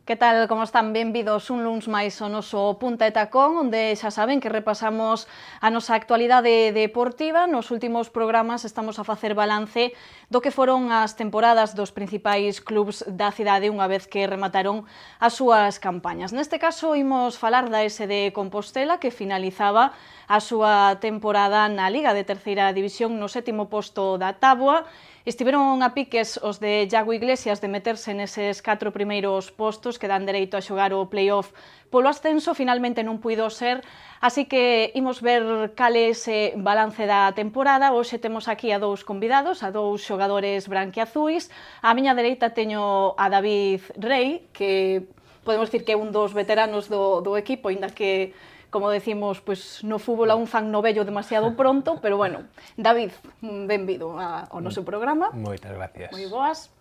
Que tal, como están? Benvidos un luns máis ao noso Punta e Tacón, onde xa saben que repasamos a nosa actualidade deportiva. Nos últimos programas estamos a facer balance do que foron as temporadas dos principais clubs da cidade unha vez que remataron as súas campañas. Neste caso, imos falar da SD Compostela, que finalizaba a súa temporada na Liga de Terceira División no 7º posto da táboa. Estiveron a piques os de Iago Iglesias de meterse neses 4 primeiros postos que dan dereito a xogar o play-off polo ascenso, finalmente non puido ser, así que imos ver cal é ese balance da temporada. Hoxe temos aquí a dous convidados, a dous xogadores branquiazuis. Á miña dereita teño a David Rey, que podemos dicir que é un dos veteranos do equipo, inda que, como decimos, pues, no fútbol aún fan novello demasiado pronto, pero bueno, David, benvido ao noso programa. Moitas gracias. Moi boas.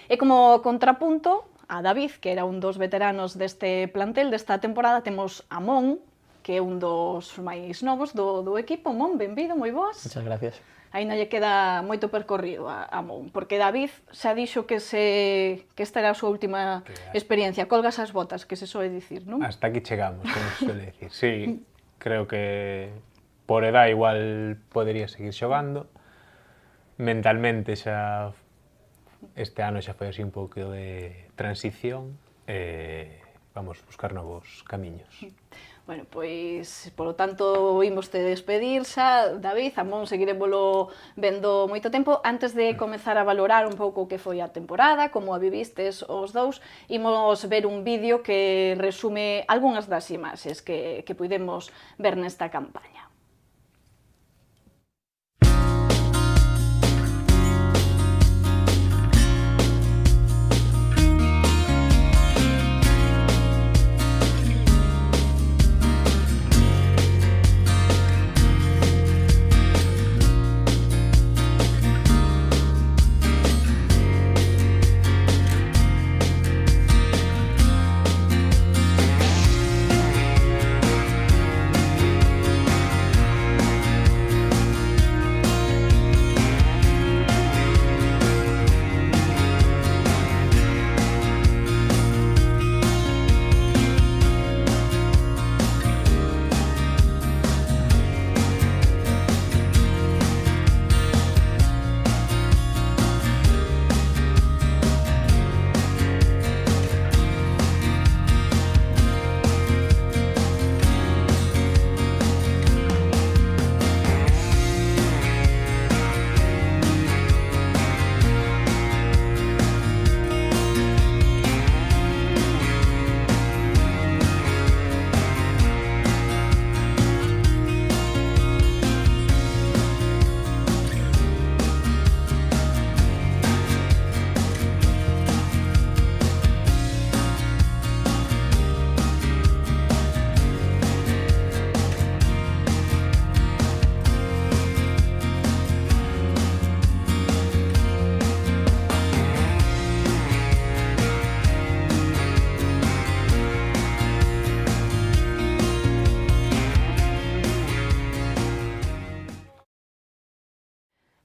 E como contrapunto a David, que era un dos veteranos deste plantel desta temporada, temos a Mon, que é un dos máis novos do equipo. Mon, benvido, moi boas. Muchas gracias. Ainda lle queda moito percorrido a Mon, porque David xa dixo que esta era a súa última experiencia. Colgas as botas, que se soe dicir, non? Hasta aquí chegamos, como se suele dicir. Sí, creo que por edad igual podería seguir xogando. Mentalmente xa este ano xa foi así un pouco de transición e vamos buscar novos camiños. Bueno, pois, polo tanto, imos te despedir xa, David, a Mon seguiremoslo vendo moito tempo. Antes de comezar a valorar un pouco o que foi a temporada, como a vivistes os dous, imos ver un vídeo que resume algunhas das imaxes que puidemos ver nesta campaña.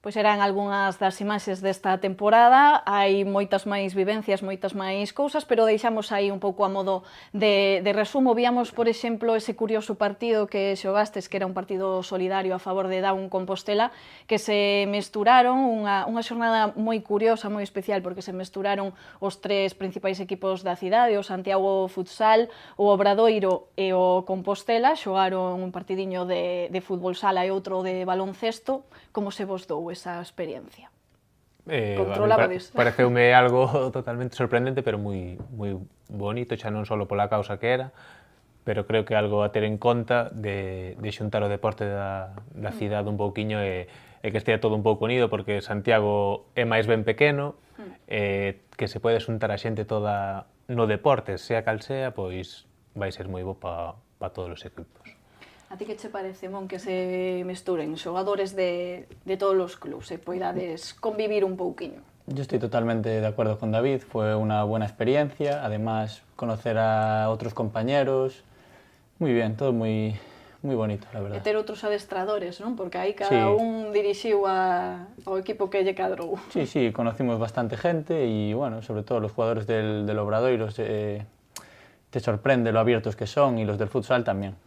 Pois eran algunhas das imaxes desta temporada. Hai moitas máis vivencias, moitas máis cousas, pero deixamos aí un pouco a modo de resumo. Víamos, por exemplo, ese curioso partido que xogastes, que era un partido solidario a favor de Daun Compostela, que se mesturaron unha xornada moi curiosa, moi especial, porque se mesturaron os tres principais equipos da cidade, o Santiago Futsal, o Obradoiro e o Compostela. Xogaron un partidiño de fútbol sala e outro de baloncesto. Como se vos dou esa experiencia? Controlabades? Pareceume algo totalmente sorprendente, pero moi bonito, xa non só pola causa que era, pero creo que algo a ter en conta de xuntar o deporte da cidade un pouquiño e que estea todo un pouco unido, porque Santiago é máis ben pequeno, que se pode xuntar a xente toda no deporte, sea cal sea, pois vai ser moi bo para todos os equipos. A ti que che parece, Mon, que se mesturen xogadores de todos os clubs e poidades convivir un pouquiño? Yo estoy totalmente de acuerdo con David, fue una buena experiencia, además conocer a otros compañeros, muy bien, todo muy moi bonito, la E verdad. ter outros adestradores, non? Porque aí Sí. cada un dirixiu ao equipo que lle cadrou. Sí, sí, conocimos bastante gente y bueno, sobre todo los jugadores del Obradoiro te sorprende lo abiertos que son y los del futsal tamén.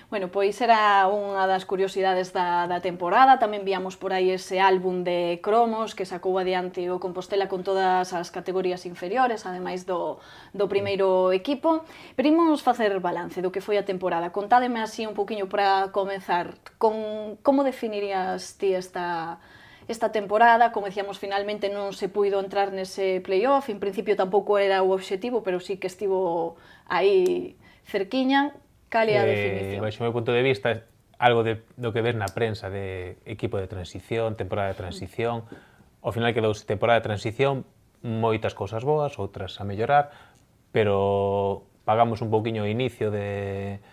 Bueno, pois era unha das curiosidades da temporada. Tamén víamos por aí ese álbum de cromos que sacou adiante o Compostela con todas as categorías inferiores, ademais do primeiro equipo. Pero imos facer balance do que foi a temporada. Contádeme así un poquinho para comezar. Como definirías ti esta temporada? Como decíamos, finalmente non se puido entrar nese playoff. En principio tampouco era o obxectivo, pero sí que estivo aí cerquiña. Cal é a definición? Baixo o meu punto de vista, algo do que ves na prensa de equipo de transición, temporada de transición. Ao final quedouse temporada de transición, moitas cousas boas, outras a mellorar, pero pagamos un pouquiño o inicio de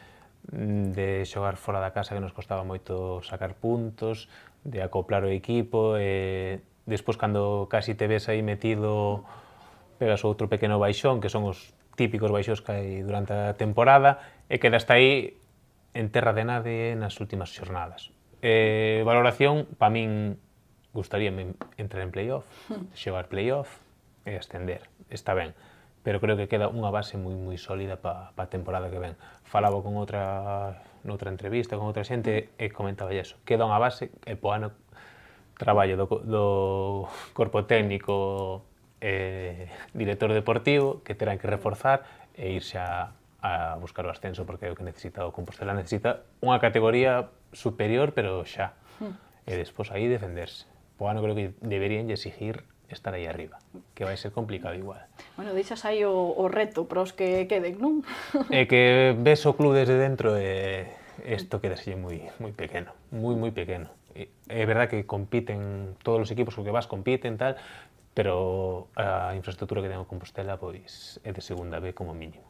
xogar fora da casa, que nos costaba moito sacar puntos, de acoplar o equipo, e despois cando casi te ves aí metido, pegas outro pequeno baixón, que son os típicos baixóns que hai durante a temporada, e quedaste aí en terra de nadie nas últimas xornadas. Valoración, pa min, gustaríame entrar en playoff, xogar playoff e ascender, está ben, pero creo que queda unha base moi sólida pa a temporada que ven. Falaba con noutra entrevista con outra xente e comentaba eso, queda unha base e po ano traballo do corpo técnico director deportivo que terán que reforzar e irse a buscar o ascenso, porque é o que necesita o Compostela. Necesita unha categoría superior, pero xa. E despois aí defenderse. Po ano creo que deberían exigir estar aí arriba, que vai ser complicado igual. Bueno, deixas aí o reto para os que queden, non? É que ves o club desde dentro e isto queda así moi pequeno, moi pequeno. É verdad que compiten, todos os equipos co que vas compiten, tal, pero a infraestructura que ten o Compostela pois é de segunda B como mínimo.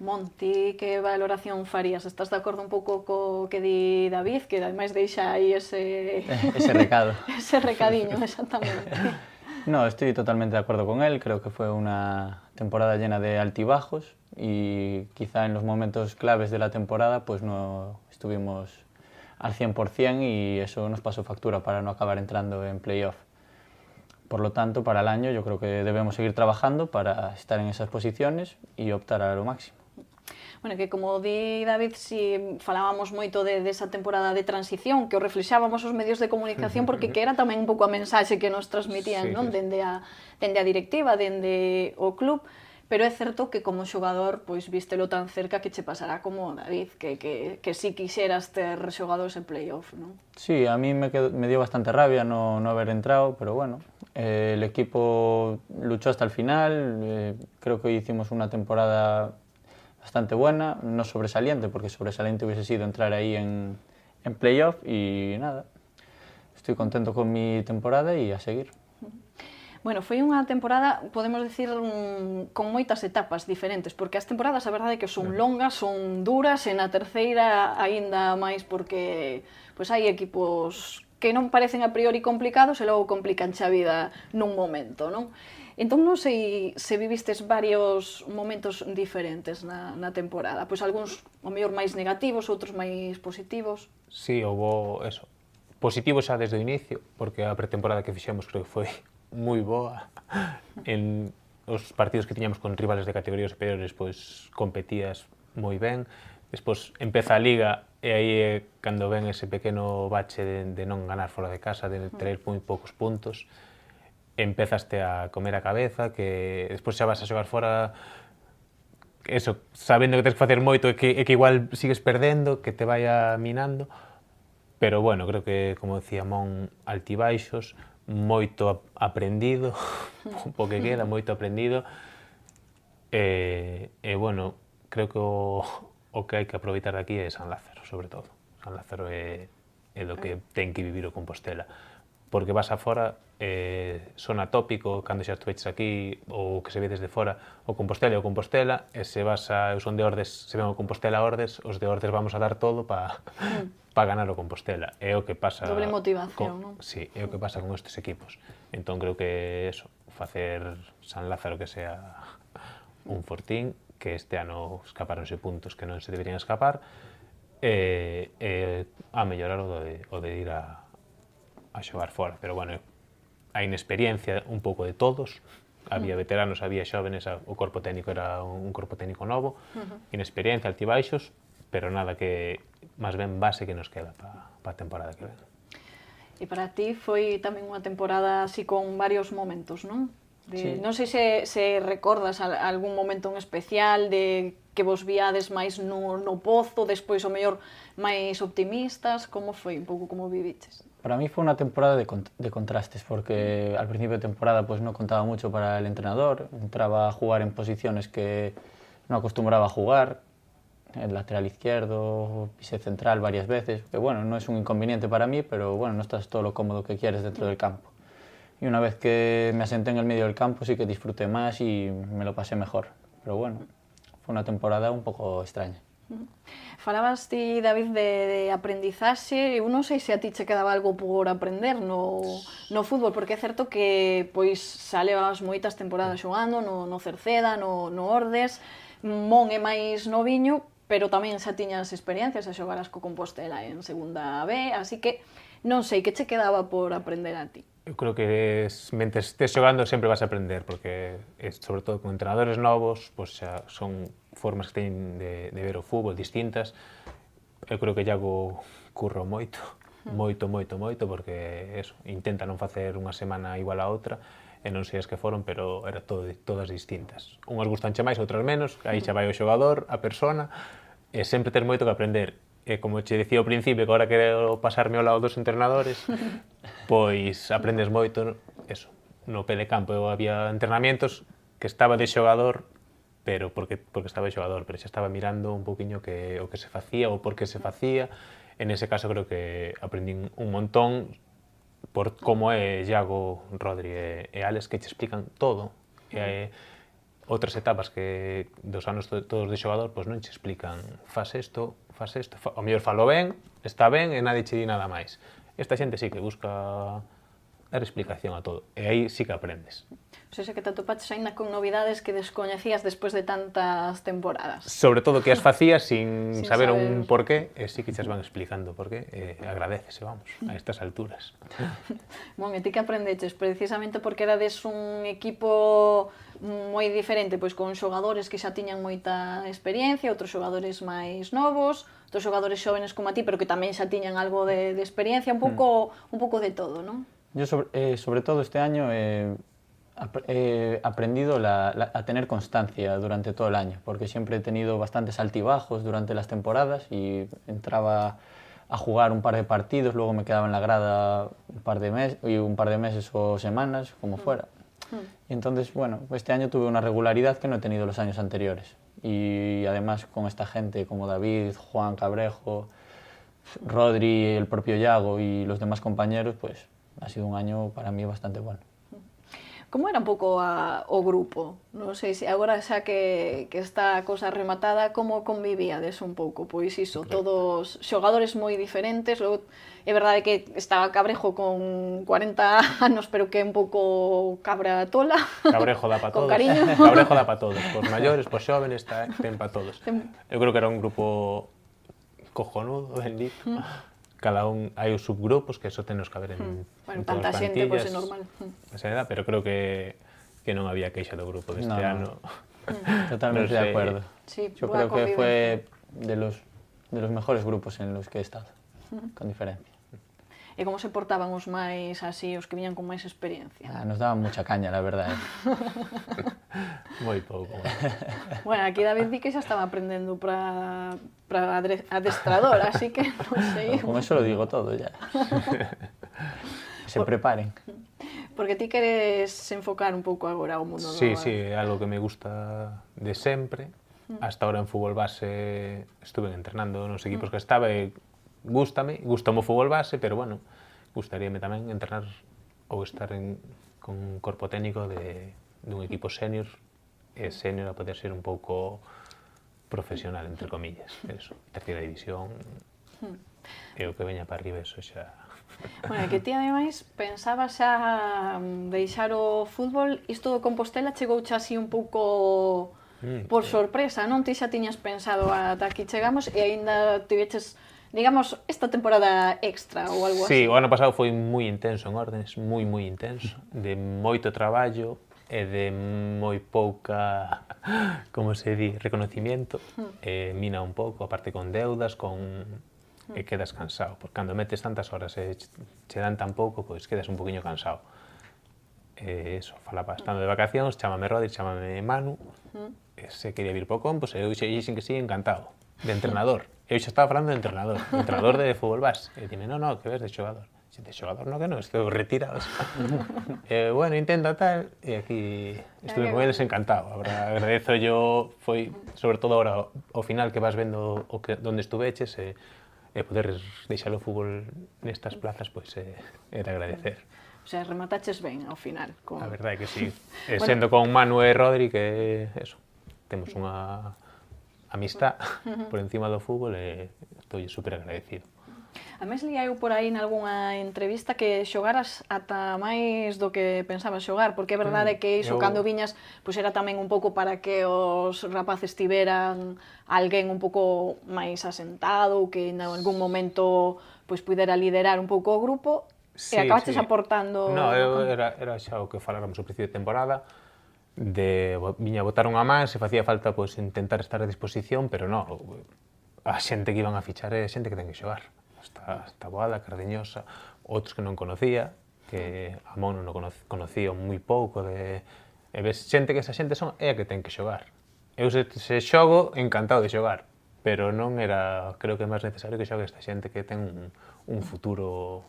Monti, que valoración farías? Estás de acordo un pouco co que di David, que ademais deixa aí ese recado. ese recadiño, exactamente. No, estoy totalmente de acuerdo con él, creo que fue una temporada llena de altibajos y quizá en los momentos claves de la temporada pues no estuvimos al 100% y eso nos pasó factura para no acabar entrando en playoff. Por lo tanto, para el año yo creo que debemos seguir trabajando para estar en esas posiciones y optar a lo máximo. Bueno, que como di David, si falábamos moito desa temporada de transición, que o reflexábamos os medios de comunicación, porque que era tamén un pouco a mensaxe que nos transmitían, Sí, non? sí. Dende a directiva, dende o club, pero é certo que como xogador, pois vístelo tan cerca que che pasará como David, que si quixeras ter xogados en playoff, non? Sí, a mí me dio bastante rabia no haber entrado, pero bueno, el equipo luchó hasta el final, creo que hoy hicimos una temporada bastante buena, no sobresaliente, porque sobresaliente hubiese sido entrar ahí en playoff y nada, estoy contento con mi temporada y a seguir. Bueno, foi unha temporada, podemos decir, con moitas etapas diferentes, porque as temporadas, a verdade é que son longas, son duras, e na terceira aínda máis porque pois hai equipos que non parecen a priori complicados e logo complican a vida nun momento, non? Entón non sei se vivistes varios momentos diferentes na temporada, pois algúns o mellor máis negativos, outros máis positivos. Sí, houve eso. Positivo xa desde o inicio, porque a pretemporada que fixemos creo que foi moi boa. En os partidos que tiñamos con rivales de categorías superiores, pois competías moi ben. Despois empeza a Liga e aí é cando ven ese pequeno bache de non ganar fora de casa, de traer moi poucos puntos. Empezaste a comer a cabeza, que despois xa vas a xogar fora, eso, sabendo que tens que facer moito e que igual sigues perdendo, que te vaya minando. Pero bueno, creo que, como decía Mon, altibaixos, moito aprendido, po que queda, moito aprendido. E bueno, creo que o que hai que aproveitar aquí é San Lázaro, sobre todo. San Lázaro é do que ten que vivir o Compostela. Porque vas afora, son atópico, cando xa estuveches aquí, ou que se ve desde fora, o Compostela e o Compostela, e se vas eu son de Ordes, se ven o Compostela a Ordes, os de Ordes vamos a dar todo para ganar o Compostela. É o que pasa... Doble motivación, non? Sí, é o que pasa con estes equipos. Entón creo que eso, facer San Lázaro que sea un fortín, que este ano escaparonse puntos que non se deberían escapar, a mellorar o de ir a xogar fora, pero bueno, a inexperiencia un pouco de todos, había veteranos, había xóvenes, o corpo técnico era un corpo técnico novo, inexperiencia, altibaixos, pero nada que, máis ben base que nos queda para a temporada que ven. E para ti foi tamén unha temporada así con varios momentos, non? Sí. Non sei se recordas algún momento en especial de que vos viades máis no pozo, despois o mellor máis optimistas, como foi un pouco como viviches? Para mí fue una temporada de contrastes, porque al principio de temporada pues no contaba mucho para el entrenador, entraba a jugar en posiciones que no acostumbraba a jugar, el lateral izquierdo, pisé central varias veces, que bueno, no es un inconveniente para mí, pero bueno, no estás todo lo cómodo que quieres dentro del campo. Y una vez que me asenté en el medio del campo sí que disfruté más y me lo pasé mejor, pero bueno, fue una temporada un pouco extraña. Falabas ti, David, de aprendizaxe, eu non sei se a ti che quedaba algo por aprender no fútbol, porque é certo que pois xa levabas moitas temporadas xogando no Cerceda, no Ordes, Mon é máis noviño, pero tamén xa tiñas experiencias a xogaras co Compostela en segunda B, así que non sei, que che quedaba por aprender a ti? Eu creo que mentre estés xogando sempre vas a aprender, porque sobre todo con entrenadores novos, pois xa son formas que teñen de ver o fútbol distintas. Eu creo que Iago curro moito, porque eso, intenta non facer unha semana igual a outra, e non sei as que foron, pero era todas distintas. Unhas gustanche máis, outras menos, aí xa vai o xogador, a persona, e sempre ter moito que aprender. E como che dicía ao principio, que agora quero pasarme ao lado dos entrenadores, pois aprendes moito, eso, no pé de campo. Eu había entrenamientos que estaba de xogador, pero porque estaba de xogador, pero xa estaba mirando un pouquiño o que se facía ou por que se facía. En ese caso creo que aprendín un montón por como é Iago, Rodri e Alex, que che explican todo. E outras etapas que dos anos todos de xogador, pois non che explican faz isto, o mellor falo ben, está ben e nadie che di nada máis. Esta xente sí que busca dar explicación a todo, e aí sí que aprendes. O sea, que te atopaches aínda con novidades que descoñecías despois de tantas temporadas. Sobre todo que as facías sin saber un porqué, e sí que xas van explicando porqué, e agradecese, vamos, a estas alturas. Bon, e ti que aprendeches? Precisamente porque erades un equipo moi diferente, pois con xogadores que xa tiñan moita experiencia, outros xogadores máis novos, outros xogadores xóvenes como a ti, pero que tamén xa tiñan algo de experiencia, un pouco de todo, non? Yo sobre todo este año he aprendido a tener constancia durante todo el año, porque siempre he tenido bastantes altibajos durante las temporadas y entraba a jugar un par de partidos, luego me quedaba en la grada un par de meses o semanas, como fuera. Y entonces, bueno, este año tuve una regularidad que no he tenido los años anteriores. Y además con esta gente como David, Juan Cabrejo, Rodri, el propio Iago y los demás compañeros, pues ha sido un año para mí bastante bueno. Como era un pouco o grupo? Non sei se agora xa que está a cosa rematada, como convivíades un pouco? Pois iso, todos xogadores moi diferentes, logo é verdade que estaba Cabrejo con 40 anos, pero que é un pouco cabra tola. Cabrejo dá pa todos. Con cariño. Cabrejo dá pa todos, pos maiores, pos xóvenes, ten pa todos. Eu creo que era un grupo cojonudo, bendito. Cada un, hai os subgrupos, que eso tenos que haber en bueno, todas as tanta xente, pois é normal. Esa edad, pero creo que non había queixa do grupo deste ano. Totalmente de acuerdo. Sí, yo creo que fue de los mejores grupos en los que he estado, con diferencia. E como se portaban os máis así, os que viñan con máis experiencia? Nos daban mucha caña, la verdad. Moi pouco. Bueno, aquí David di que xa estaba aprendendo para adestrador, así que non sei. Con eso lo digo todo ya. Se preparen. Porque ti queres enfocar un pouco agora o mundo do... Sí, é algo que me gusta de sempre. Hasta ahora en fútbol base estuve entrenando nos equipos que estaba e gústame o fútbol base, pero bueno, gustaríame tamén entrenar ou estar con un corpo técnico dun equipo senior, e senior a poder ser un pouco profesional, entre comillas, eso, terceira división, e o que veña para arriba, eso xa... Bueno, que ti ademais pensaba xa deixar o fútbol, isto do Compostela chegou xa así un pouco por sorpresa, non? Ti xa tiñas pensado ata aquí chegamos e aínda tiveches, digamos, esta temporada extra ou algo Sí, así. o ano pasado foi moi intenso en Ordenes, moi intenso, de moito traballo e de moi pouca, como se di, reconocimiento, mina un pouco, aparte con deudas, e quedas cansado, porque cando metes tantas horas e che dan tan pouco, pois quedas un poquinho cansado. Eso, falaba, estando de vacacións, chámame Rodri, chámame Manu, se quería vir po Compos, e eu xe dixen que sí, encantado, de entrenador. Eu xa estaba falando de entrenador de fútbol base. E dime, no, que ves de xogador. E de xogador no que non, estou retirado. Bueno, intenta tal, e aquí estuve con eles encantado. Agora agradezo yo, foi, sobre todo ahora, ao final que vas vendo onde estuveches, e poder deixar o fútbol nestas plazas, pois é de agradecer. O sea, remataches ben ao final. A verdade é que sí. Sendo con Manu e Rodri, que eso, temos unha amistad por encima do fútbol e estou super agradecido. A mes lía eu por aí nalgúnha entrevista que xogaras ata máis do que pensabas xogar, porque é verdade que iso cando viñas pois era tamén un pouco para que os rapaces tiveran alguén un pouco máis asentado, que en algún momento pois pudera liderar un pouco o grupo. E acabaches aportando... No, era xa o que faláramos ao principio de temporada, viña a botar unha man, se facía falta pois, intentar estar a disposición, pero non, a xente que iban a fichar é xente que ten que xogar. Está Boada, Cardeñosa, outros que non conocía, que a Mono non conocía moi pouco, e ves xente que esa xente é a que ten que xogar. Eu se xogo, encantado de xogar, pero non era, creo que é máis necesario que xogue esta xente que ten un futuro...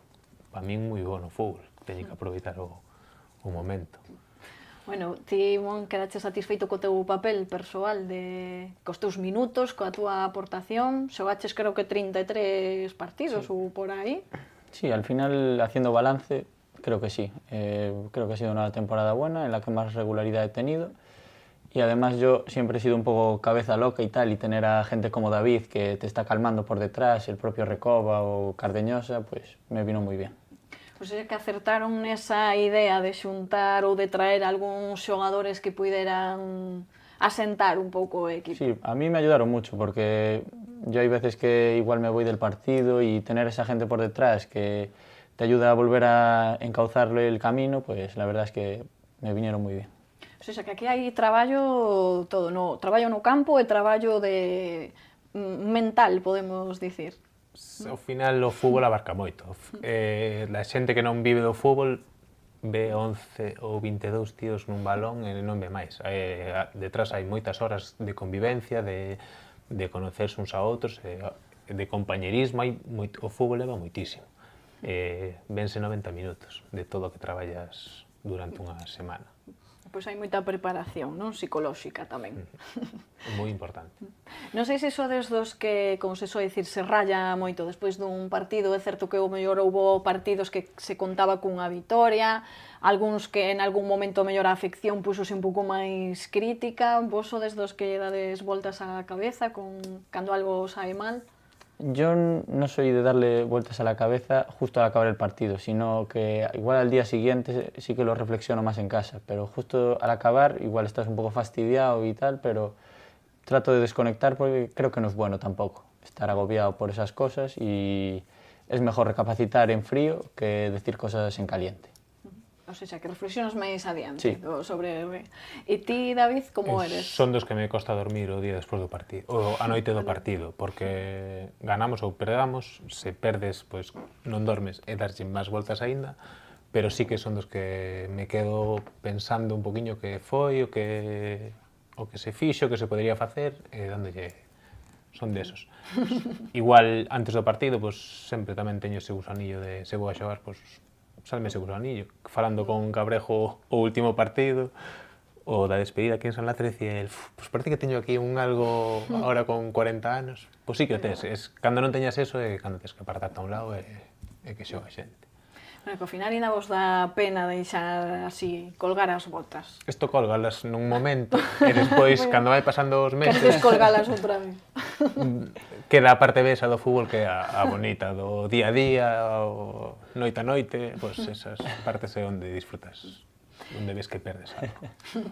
para min moi bo no fútbol, teño que aproveitar o momento. Bueno, ti, Mon, quedaste satisfeito co teu papel persoal, cos teus minutos, coa túa aportación, xogaches creo que 33 partidos ou por aí. Sí, al final, haciendo balance, creo que sí. Creo que ha sido una temporada buena, en la que más regularidad he tenido. Y además yo siempre he sido un poco cabeza loca y tal, y tener a gente como David, que te está calmando por detrás, el propio Recoba o Cardeñosa, pues me vino muy bien. Pois é que acertaron nesa idea de xuntar ou de traer algúns xogadores que puderan asentar un pouco o equipo. Sí, a mí me ayudaron mucho, porque yo hay veces que igual me voy del partido y tener esa gente por detrás que te ayuda a volver a encauzarle el camino, pues la verdad es que me vinieron muy bien. O sea, que aquí hai traballo todo, traballo no campo e traballo mental, podemos dicir. Ao final o fútbol abarca moito. A xente que non vive do fútbol ve 11 ou 22 tíos nun balón e non ve máis. Detrás hai moitas horas de convivencia, de conocerse uns a outros, de compañerismo. O fútbol leva moitísimo. Vense 90 minutos de todo o que traballas durante unha semana. Pois hai moita preparación, non? Psicolóxica tamén. Moi importante. Non sei se sodes dos que, como se soe dicir, se raya moito despois dun partido. É certo que o mellor houbo partidos que se contaba cunha vitoria, algúns que en algún momento mellor a afección puxose un pouco máis crítica. Vos sodes dos que dades voltas á cabeza cando algo sae mal? Yo no soy de darle vueltas a la cabeza justo al acabar el partido, sino que igual al día siguiente sí que lo reflexiono más en casa, pero justo al acabar igual estás un poco fastidiado y tal, pero trato de desconectar porque creo que no es bueno tampoco estar agobiado por esas cosas y es mejor recapacitar en frío que decir cosas en caliente. O sea, que reflexionas máis adiante sí. sobre... E ti, David, como eres? Son dos que me costa dormir o día despois do partido, ou a noite do partido, porque ganamos ou perdamos, se perdes, pois non dormes e darlle máis voltas aínda, pero sí que son dos que me quedo pensando un poquinho que foi, o que se fixo, o que se podería facer, e dándolle... Son desos. Igual, antes do partido, pois sempre tamén teño ese gusanillo de se vou a xogar, pois salme ese gusanillo. Falando con Cabrejo o último partido, o da despedida aquí en San Lázaro, dicía el, pues parece que teño aquí un algo ahora con 40 anos. Pois sí que o tes, cando non teñas eso é cando tes que apartarte a un lado e que xoga xente. Bueno, que ao final ainda vos dá pena deixar así, colgar as botas. Isto colgalas nun momento e despois, cando vai pasando os meses... Queres colgalas outra vez. Queda a parte besa do fútbol que é a bonita, do día a día, o noite a noite, pois esas partes é onde disfrutas onde ves que perdes algo.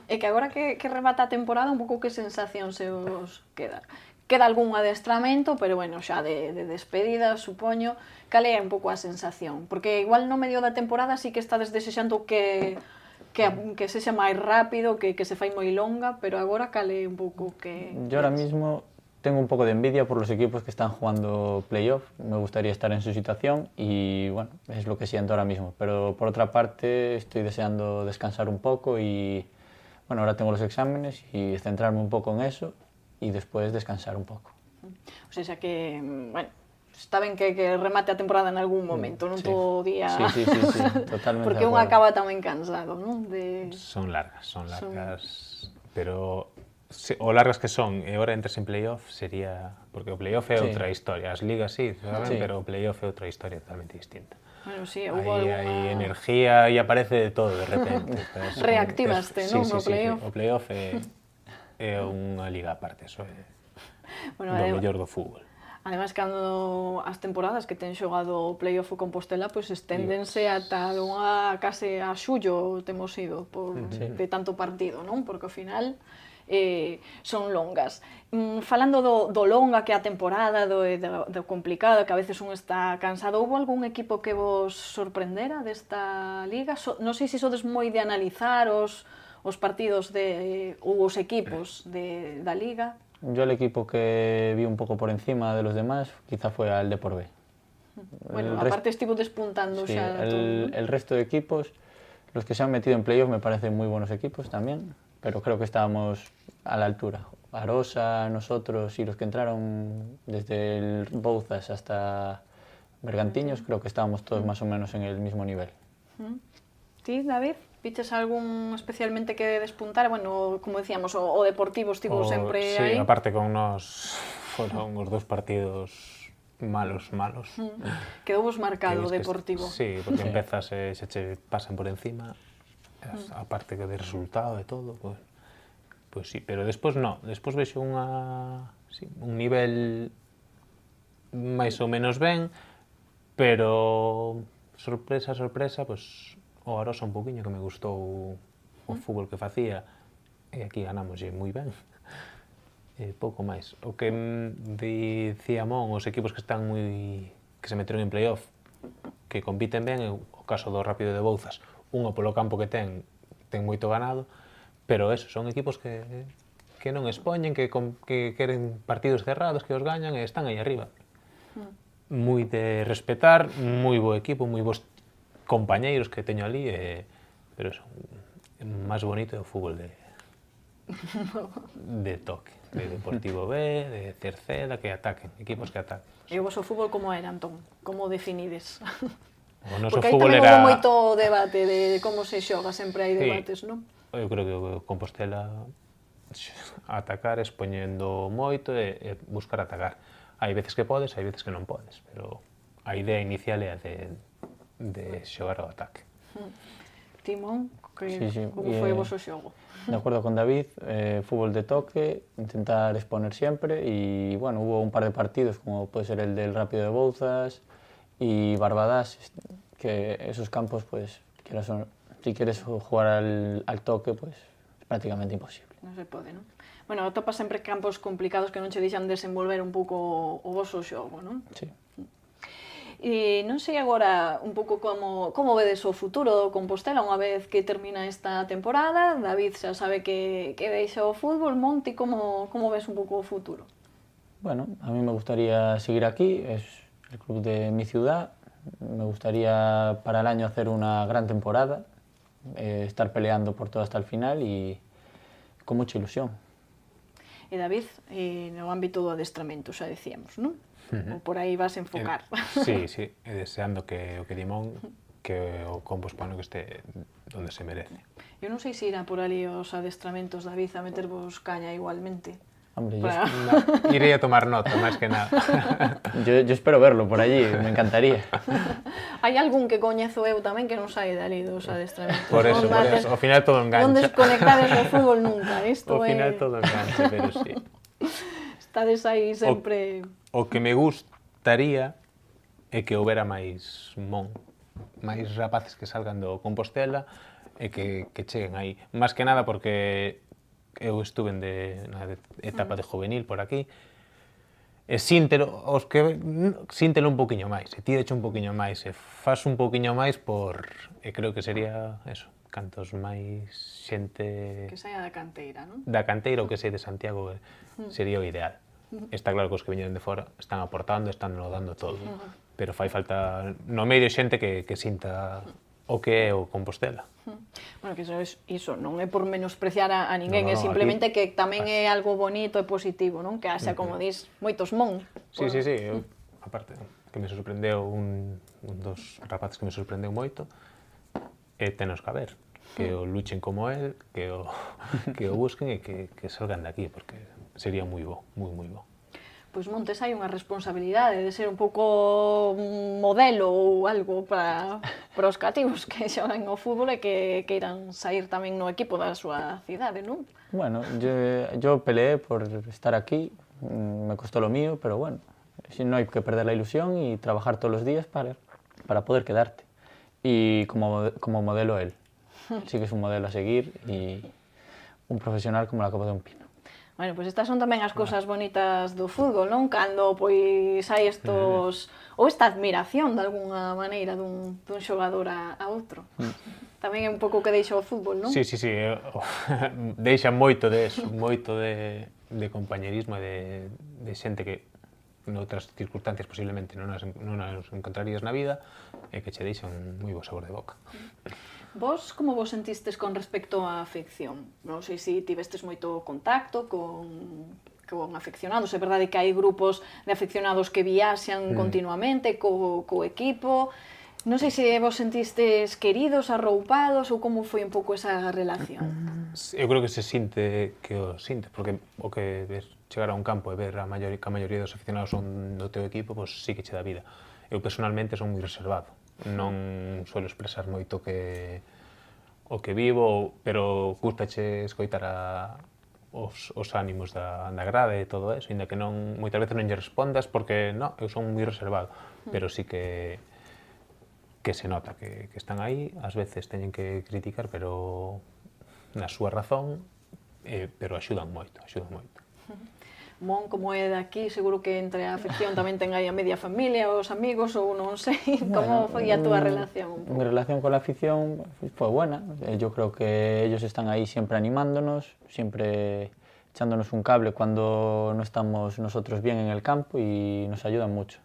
E que agora que remata a temporada, un pouco que sensación se os queda? Queda algún adestramento, pero bueno, xa de despedida, supoño. Cal é un pouco a sensación? Porque igual no medio da temporada sí que estades desexando que sexa máis rápido, que se fai moi longa, pero agora cal é un pouco que... Yo ahora mismo tengo un poco de envidia por los equipos que están jugando playoff. Me gustaría estar en su situación y bueno, es lo que siento ahora mismo. Pero por otra parte estoy deseando descansar un poco y bueno, ahora tengo los exámenes y centrarme un poco en eso y después descansar un poco. O sea que, bueno, está ben que remate a temporada en algún momento, non Sí. todo o día... Sí, totalmente. Porque de un acuerdo. acaba tamén cansado, non? Son largas, pero o largas que son, e ahora entras en playoff sería... Porque o playoff é Sí. outra historia, as ligas sí, saben, Sí. pero o playoff é outra historia totalmente distinta. Bueno, sí, hubo Hai energía e aparece de todo de repente. Reactivaste, non, no playoff? O playoff é unha liga aparte, eso é Bueno, do mellor do fútbol. Ademais, cando as temporadas que ten xogado o playoff o Compostela, pois esténdense ata case a xullo temos ido de tanto partido, non? Porque ao final son longas. Falando do longa que é a temporada, do complicado, que a veces un está cansado, houve algún equipo que vos sorprendera desta liga? Non sei se sodes moi de analizar os partidos ou os equipos da liga. Yo el equipo que vi un poco por encima de los demás quizá fue al Depor B. Bueno, aparte estivo despuntando Sí, xa todo. el resto de equipos, los que se han metido en playoff me parecen muy buenos equipos también, pero creo que estábamos a la altura. Arosa, nosotros y los que entraron desde el Bouzas hasta Bergantiños, creo que estábamos todos más o menos en el mismo nivel. Ti, David? Viches algún especialmente que despuntar? Bueno, como decíamos, o Deportivo estivo sempre aí. Sí, aparte con nos foron os dos partidos malos. Quedou vos marcado o Que Deportivo. Sí, porque empezas e se che pasan por encima, aparte que de resultado e todo, pues sí, pero despois non, despois vexo un nivel máis ou menos ben, pero sorpresa, pues o Arosa un poquinho que me gustou o fútbol que facía e aquí ganámoslle moi ben. Pouco máis. O que dicía Mon, os equipos que se meteron en playoff, que compiten ben, é o caso do Rápido de Bouzas. Unha polo campo que ten moito ganado, pero son equipos que non expoñen, que queren partidos cerrados, que os gañan e están aí arriba. Moi de respetar, moi bo equipo, moi bons compañeiros que teño ali, pero é máis bonito o fútbol de toque, de Deportivo B, de Cerceda, que ataquen, equipos que ataquen. E o vosso fútbol como era, Antón? Como definides? O noso Porque aí fútbol tamén era... houve moito debate de como se xoga, sempre hai debates, non? Eu creo que o Compostela atacar expoñendo moito e buscar atacar. Hai veces que podes, hai veces que non podes, pero a idea inicial é a de xogar ao ataque. Timón, Sí. como foi o voso xogo? De acuerdo con David, fútbol de toque, intentar exponer siempre y bueno, hubo un par de partidos como puede ser el del Rápido de Bouzas y Barbadas, que esos campos pues si quieres jugar al toque pues es prácticamente imposible. Non se pode, non? Bueno, atopas sempre campos complicados que non che deixan desenvolver un pouco o voso xogo, non? Sí. E non sei agora un pouco como vedes o futuro do Compostela unha vez que termina esta temporada. David xa sabe que deixa o fútbol. Monti, como ves un pouco o futuro? Bueno, a mí me gustaría seguir aquí, es el club de mi ciudad. Me gustaría para el año hacer una gran temporada, estar peleando por todo hasta el final y con mucha ilusión. E David, no ámbito do adestramento, xa decíamos, non? Ou por aí vas a enfocar. Sí, e deseando que o que Dimón, que o Compost Pano que esté donde se merece. Eu non sei se irá por ali os adestramentos, David, a metervos caña igualmente. Hombre, Iré a tomar nota, máis que nada. yo espero verlo por allí, me encantaría. Hai algún que coñezo eu tamén que non sai dali dos adestramentos. Por eso, ao final todo engancha. Non desconectades do fútbol nunca, isto ao final todo engancha, pero sí. Estades aí sempre... O que me gustaría é que houbera máis rapaces que salgan do Compostela e que cheguen aí. Más que nada porque eu estuve na etapa de juvenil por aquí, e síntelo un poquinho máis, e tídeche un poquinho máis, e faz un poquinho máis e creo que sería eso, cantos máis xente... Que saia da canteira, non? Da canteira ou que sei de Santiago sería o ideal. Está claro que os que viñeron de fora están aportando, están lo dando todo, pero fai falta no medio xente que sinta o que é o Compostela. Bueno, que iso non é por menospreciar a ninguén, No, é simplemente aquí... que tamén é algo bonito e positivo, non? Que haxa, como dis, moitos mon. Sí, eu, aparte, que me sorprendeu un dos rapaces que me sorprendeu moito, e tenos que haber, que o luchen como él, que o busquen e que salgan de aquí, porque sería moi bo, moi bo. Pois Montes hai unha responsabilidade de ser un pouco un modelo ou algo para os cativos que xogan ao fútbol e que queiran sair tamén no equipo da súa cidade, non? Bueno, yo peleé por estar aquí, me costó lo mío, pero bueno, no hay que perder la ilusión y trabajar todos los días para poder quedarte. Y como modelo él, sí que es un modelo a seguir y un profesional como la copa de un pino. Bueno, pois estas son tamén as cousas bonitas do fútbol, non? Cando pois hai estos ou esta admiración de alguna maneira dun xogador a outro. Tamén é un pouco o que deixa o fútbol, non? Sí, deixa moito de eso, moito de compañerismo e de xente que noutras circunstancias posiblemente non as encontrarías na vida e que che deixa un moi bo sabor de boca. Vos, como vos sentistes con respecto á afección? Non sei se tivestes moito contacto con afeccionados. É verdade que hai grupos de afeccionados que viaxan continuamente co equipo. Non sei se vos sentistes queridos, arroupados, ou como foi un pouco esa relación? Eu creo que se sinte que o sintes, porque o que ves chegar a un campo e ver que a maioría dos aficionados son do teu equipo, pois sí que che dá vida. Eu personalmente son moi reservado. Non suelo expresar moito o que vivo, pero gustache escoitar os ánimos da grada e todo eso, ainda que moitas veces non lle respondas, porque eu son moi reservado, pero sí que se nota que están aí, ás veces teñen que criticar, pero na súa razón, pero axudan moito. Mon, como é daqui, seguro que entre a afección tamén ten aí a media familia, os amigos, ou non sei, como foi a túa relación? Mi relación con la afición fue buena. Yo creo que ellos están ahí siempre animándonos, siempre echándonos un cable cuando no estamos nosotros bien en el campo y nos ayudan mucho.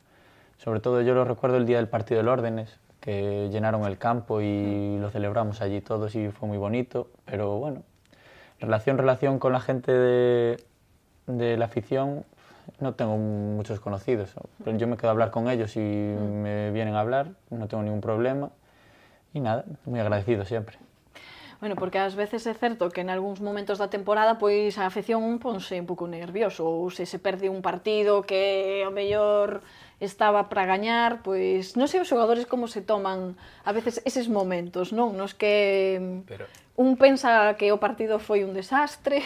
Sobre todo yo lo recuerdo el día del partido del Órdenes, que llenaron el campo y lo celebramos allí todos y fue muy bonito, pero bueno, relación con la gente de la afición no tengo muchos conocidos, pero yo me quedo a hablar con ellos y me vienen a hablar, no tengo ningún problema y nada, muy agradecido siempre. Bueno, porque ás veces é certo que en algúns momentos da temporada pois a afección ponse un pouco nervioso, ou se perde un partido que ao mellor estaba para gañar, pois non sei os xogadores como se toman a veces eses momentos, non? Nos que un pensa que o partido foi un desastre,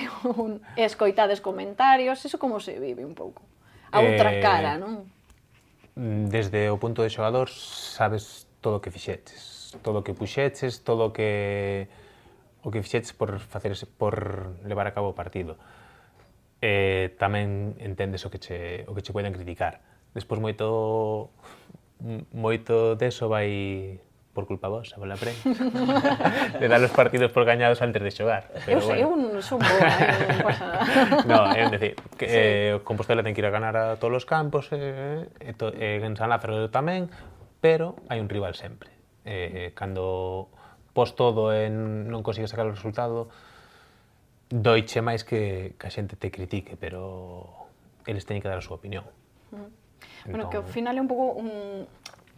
e escoitades comentarios, eso como se vive un pouco? A outra cara, non? Desde o punto de xogador sabes todo o que fixeches, todo o que puxeches, todo o que fixeches por levar a cabo o partido. Tamén entendes o que che poden criticar. Despois moito deso vai por culpa vosa, pola prensa, de dar os partidos por gañados antes de xogar. Eu non son boa, non pasa nada. Non, é dicir, que Compostela ten que ir a ganar a todos os campos, en San Lázaro tamén, pero hai un rival sempre. Cando pos todo e non consigues sacar o resultado, doiche máis que a xente te critique, pero eles teñen que dar a súa opinión. Bueno, que ao final é un pouco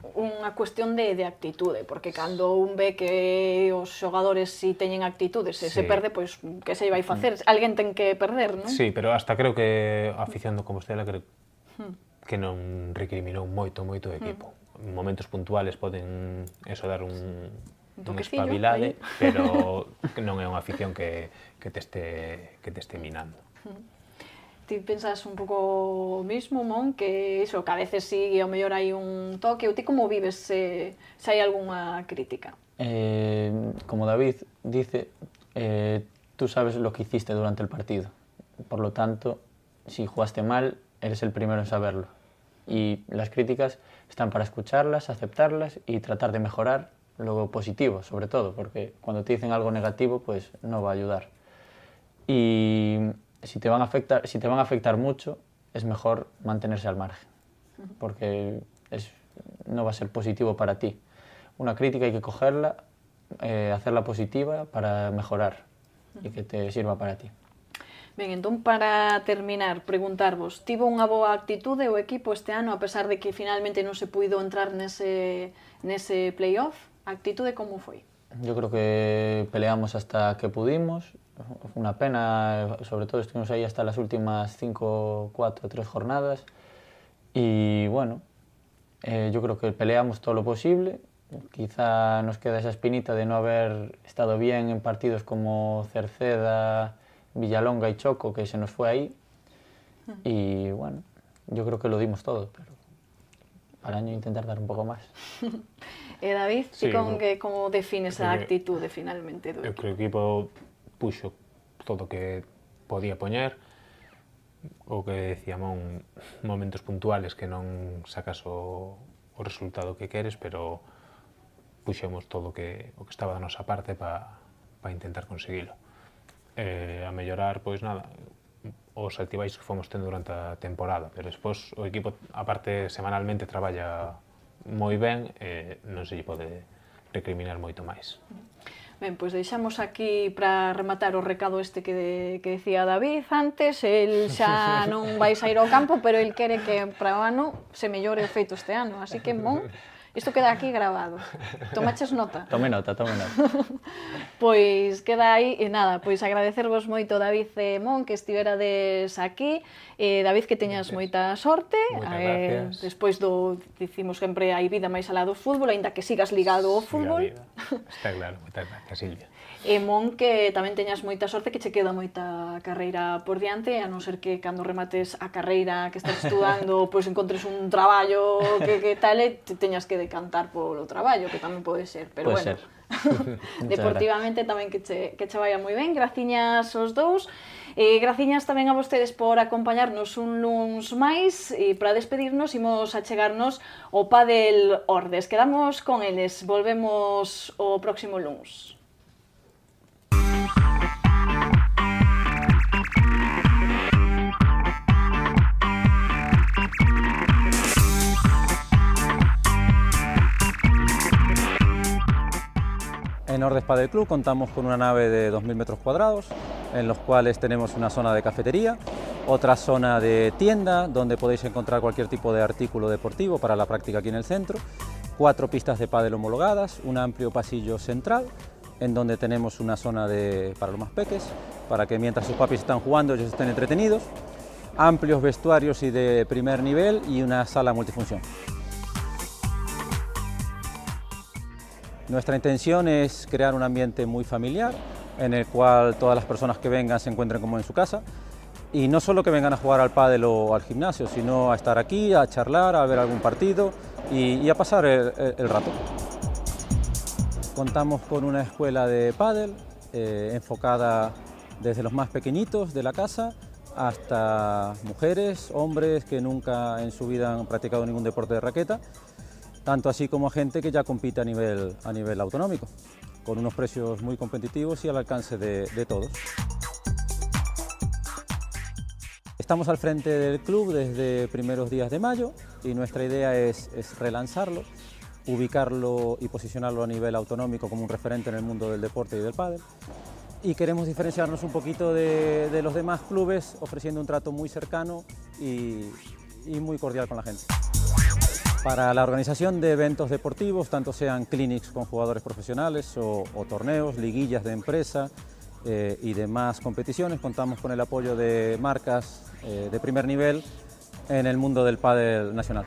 unha cuestión de actitude, porque cando un ve que os xogadores si teñen actitudes e se perde, pois que se vai facer? Alguén ten que perder, non? Sí, pero hasta creo que a afición do Compostela que non recriminou moito o equipo. En momentos puntuales poden dar un espabilade, pero non é unha afición que te este minando. Ti pensas un pouco o mismo, Mon, que iso, que a veces sí, ao mellor hai un toque, ou ti como vives se hai algunha crítica? Como David dice, tú sabes lo que hiciste durante el partido. Por lo tanto, si jugaste mal, eres el primero en saberlo. Y las críticas están para escucharlas, aceptarlas y tratar de mejorar lo positivo, sobre todo, porque cuando te dicen algo negativo, pues no va a ayudar. Y si te van a afectar mucho, es mejor mantenerse al margen, porque no va a ser positivo para ti. Una crítica hay que cogerla, hacerla positiva para mejorar e que te sirva para ti. Ben, entón, para terminar, preguntarvos, tivo unha boa actitude o equipo este ano, a pesar de que finalmente non se puido entrar nese playoff? A actitude como foi? Yo creo que peleamos hasta que pudimos. Fue una pena, sobre todo estuvimos ahí hasta las últimas 5, 4, 3 jornadas. Y bueno, yo creo que peleamos todo lo posible. Quizá nos queda esa espinita de no haber estado bien en partidos como Cerceda, Villalonga y Choco, que se nos fue ahí. Y bueno, yo creo que lo dimos todo, pero para el año intentar dar un poco más. David, Sí, como defines a actitude finalmente do Eu equipo? creo que o equipo puxo todo o que podía poñer, o que decía momentos puntuales que non sacas o resultado que queres, pero puxemos todo o que estaba da nosa parte para intentar conseguilo. A mellorar, pois nada, os altibais que fomos tendo durante a temporada, pero despois o equipo, aparte, semanalmente traballa moi ben, non se lle pode recriminar moito máis. Ben, pois deixamos aquí para rematar o recado este que decía David antes. El xa non vai sair ao campo, pero el quere que para o ano se mellore o feito este ano, así que, mon, isto queda aquí grabado. Tomaches nota? Tome nota, tome nota. Pois queda aí, e nada, pois agradecervos moito, David e Mon, que estiverades aquí. David, que teñas moita sorte. Moitas gracias. Despois dicimos sempre, hai vida máis alá do fútbol, aínda que sigas ligado ao fútbol. Está claro, moitas gracias, Silvia. E Mon, que tamén teñas moita sorte, que che queda moita carreira por diante, a non ser que cando remates a carreira que estás estudando, pois encontres un traballo que tal, e te teñas que decantar polo traballo, que tamén pode ser, pero Puede bueno. ser. Deportivamente tamén que che vaya moi ben. Graciñas aos dous. Graciñas tamén a vostedes por acompañarnos un luns máis, e para despedirnos imos achegarnos o Pádel Ordes. Quedamos con eles, volvemos o próximo luns. En Ordes Padel Club contamos con una nave de 2.000 metros cuadrados, en los cuales tenemos una zona de cafetería, otra zona de tienda, donde podéis encontrar cualquier tipo de artículo deportivo para la práctica aquí en el centro, 4 pistas de pádel homologadas, un amplio pasillo central, en donde tenemos una zona para los más peques, para que mientras sus papis están jugando ellos estén entretenidos, amplios vestuarios y de primer nivel y una sala multifunción. Nuestra intención es crear un ambiente muy familiar, en el cual todas las personas que vengan se encuentren como en su casa, y no solo que vengan a jugar al pádel o al gimnasio, sino a estar aquí, a charlar, a ver algún partido y a pasar el rato. Contamos con una escuela de pádel enfocada desde los más pequeñitos de la casa hasta mujeres, hombres que nunca en su vida han practicado ningún deporte de raqueta, tanto así como gente que ya compite a nivel autonómico, con unos precios muy competitivos y al alcance de todos. Estamos al frente del club desde primeros días de mayo y nuestra idea es relanzarlo, ubicarlo y posicionarlo a nivel autonómico como un referente en el mundo del deporte y del pádel. Y queremos diferenciarnos un poquito de los demás clubes ofreciendo un trato muy cercano y muy cordial con la gente. Para la organización de eventos deportivos, tanto sean clinics con jugadores profesionales o torneos, liguillas de empresa y demás competiciones, contamos con el apoyo de marcas de primer nivel en el mundo del pádel nacional.